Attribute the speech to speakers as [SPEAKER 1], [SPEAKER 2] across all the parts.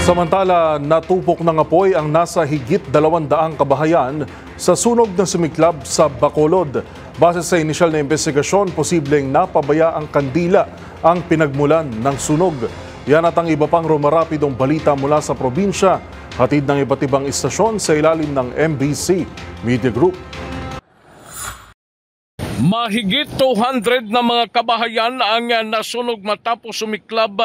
[SPEAKER 1] Samantala, natupok ng apoy ang nasa higit 200 kabahayan sa sunog na sumiklab sa Bacolod. Base sa inisyal na investigasyon, posibleng napabaya ang kandila ang pinagmulan ng sunog. Yan at ang iba pang rumarapidong balita mula sa probinsya, hatid ng iba't ibang istasyon sa ilalim ng MBC Media Group.
[SPEAKER 2] Mahigit 200 na mga kabahayan ang nasunog matapos sumiklab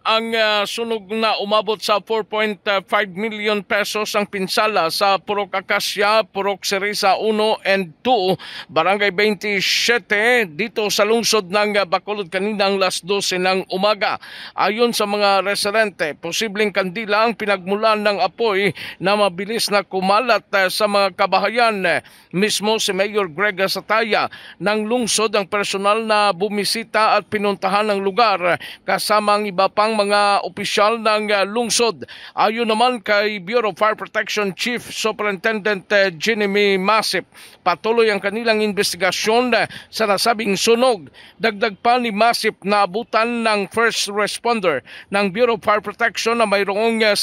[SPEAKER 2] ang sunog na umabot sa 4.5 million pesos ang pinsala sa Purok Acacia, Purok Cereza 1 and 2, Barangay 27 dito sa lungsod ng Bacolod kaninang alas 12 ng umaga. Ayon sa mga residente, posibleng kandila ang pinagmulan ng apoy na mabilis na kumalat sa mga kabahayan. Mismo si Mayor Greg Sataya ng lungsod ang personal na bumisita at pinuntahan ng lugar kasama ang iba pang mga opisyal ng lungsod. Ayon naman kay Bureau of Fire Protection Chief Superintendent Jeremy Masip, patuloy ang kanilang investigasyon sa nasabing sunog. Dagdag pa ni Masip na abutan ng first responder ng Bureau of Fire Protection na mayroong 10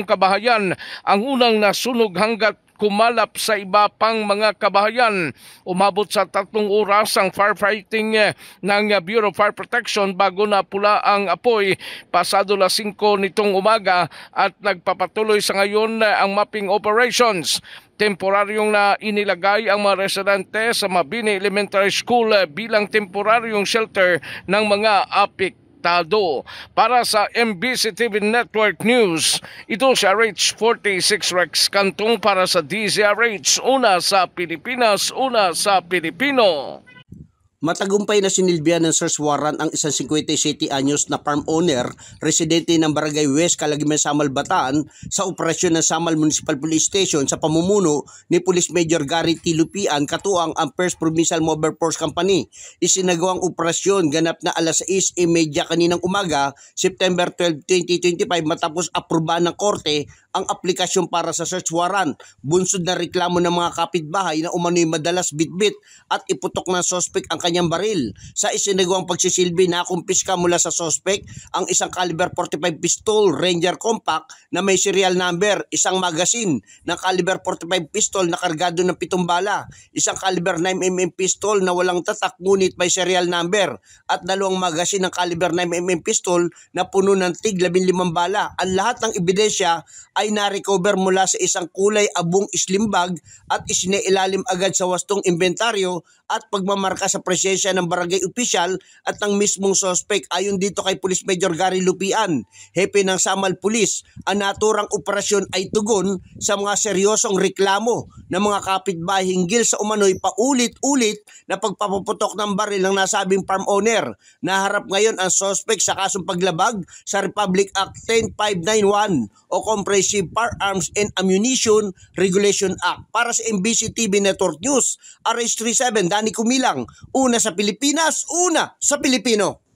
[SPEAKER 2] kabahayan ang unang nasunog hanggat kumalap sa iba pang mga kabahayan. Umabot sa 3 oras ang firefighting ng Bureau of Fire Protection bago napula ang apoy pasado las 5 nitong umaga at nagpapatuloy sa ngayon ang mapping operations. Temporaryong na inilagay ang mga residente sa Mabini Elementary School bilang temporaryong shelter ng mga apektado. Para sa MBC TV Network News, ito si RH46 Rex Cantong para sa DZRH, una sa Pilipinas, una sa Pilipino.
[SPEAKER 3] Matagumpay na sinilbihan ng search warrant ang isang 57 anyos na farm owner, residente ng Barangay West, Calaguiman, Samal, Bataan sa operasyon ng Samal Municipal Police Station sa pamumuno ni Police Major Gary T. Lupian, katuwang ang 1st Provincial Mobile Force Company. Isinagawang operasyon ganap na alas 6:30 kaninang umaga, September 12, 2025 matapos aprobahan ng korte ang aplikasyon para sa search warrant. Bunsod na reklamo ng mga kapitbahay na umano'y madalas bitbit at iputok ng sospek ang kanyang baril. Sa isinagawang pagsisilbi, nakumpiska mula sa sospek ang isang caliber 45 pistol Ranger Compact na may serial number, isang magasin ng caliber 45 pistol na kargado ng 7 bala, isang caliber 9mm pistol na walang tatak ngunit may serial number, at 2 magasin ng caliber 9mm pistol na puno ng tig 15 bala. Ang lahat ng ebidensya ay na-recover mula sa isang kulay abong slim bag at isinailalim agad sa wastong inventaryo at pagmamarka sa presensya ng barangay opisyal at ng mismong suspect. Ayon dito kay Police Major Gary Lupian, hepe ng Samal Police, ang naturang operasyon ay tugon sa mga seryosong reklamo ng mga kapitbahay hinggil sa umano'y paulit-ulit na pagpapaputok ng baril ng nasabing farm owner. Naharap ngayon ang suspect sa kasong paglabag sa Republic Act 10591 o Comprehensive Firearms and Ammunition Regulation Act. Para sa MBC TV Network News, RH37 Danny Kumilang, una sa Pilipinas, una sa Pilipino.